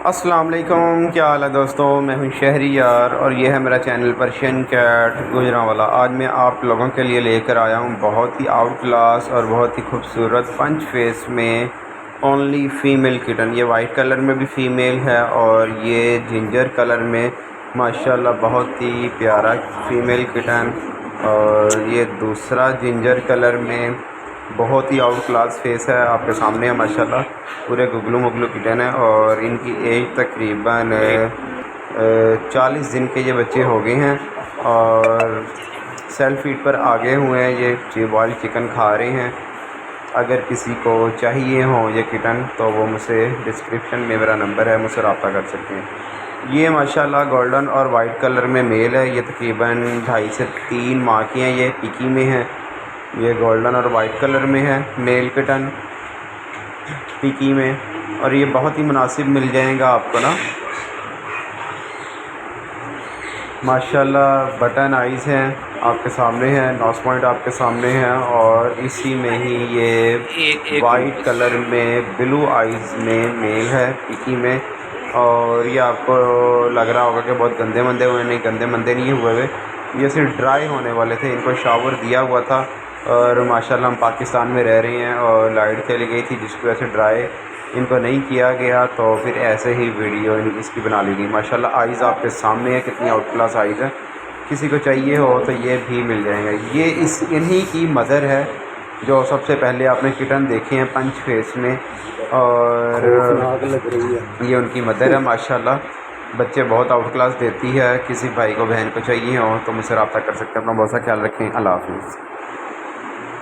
अस्सलाम वालेकुम, क्या हाल है दोस्तों। मैं हूं शहरियार और ये है मेरा चैनल पर्शियन कैट गुजरांवाला। आज मैं आप लोगों के लिए लेकर आया हूं बहुत ही आउट क्लास और बहुत ही खूबसूरत पंच फेस में ओनली फ़ीमेल किटन। ये वाइट कलर में भी फ़ीमेल है और ये जिंजर कलर में माशाल्लाह बहुत ही प्यारा फ़ीमेल किटन। और ये दूसरा जिंजर कलर में बहुत ही आउट क्लास फेस है, आपके सामने है माशाल्लाह। पूरे गुगलू मुगलू किटन है और इनकी एज तकरीबन 40 दिन के ये बच्चे हो गए हैं और सेल्फ फीड पर आगे हुए हैं। ये बॉइल्ड चिकन खा रहे हैं। अगर किसी को चाहिए हो ये किटन तो वो मुझसे डिस्क्रिप्शन में मेरा नंबर है, मुझसे रब्ता कर सकते हैं। ये माशाल्लाह गोल्डन और वाइट कलर में मेल है। ये तकरीबन 2.5 से 3 माह की हैं। ये पिकी में है। ये गोल्डन और वाइट कलर में है मेल किटन पिकी में। और ये बहुत ही मुनासिब मिल जाएगा आपको ना माशाल्लाह। बटन आइज़ हैं आपके सामने हैं, नॉस पॉइंट आपके सामने हैं और इसी में ही ये वाइट कलर में ब्लू आइज़ में मेल है पिकी में। और ये आपको लग रहा होगा कि बहुत गंदे मंदे हुए, नहीं गंदे मंदे नहीं हुए हुए, ये सिर्फ ड्राई होने वाले थे। इनको शावर दिया हुआ था और माशाल्लाह हम पाकिस्तान में रह रहे हैं और लाइट चली गई थी जिसकी वजह से ड्राई इनको नहीं किया गया, तो फिर ऐसे ही वीडियो इसकी बना ली गई। माशाल्लाह आइज़ आपके सामने है, कितनी आउट क्लास आइज़ है। किसी को चाहिए हो तो ये भी मिल जाएगा। ये इन्हीं की मदर है जो सबसे पहले आपने किटन देखे हैं पंच फेस में, और लग रही है। ये उनकी मदर है माशाल्लाह। बच्चे बहुत आउट क्लास देती है। किसी भाई को बहन को चाहिए हो तो मुझसे रब्ता कर सकते हैं। अपना बहुत सा ख्याल रखें। अल्लाह हाफ़िज़।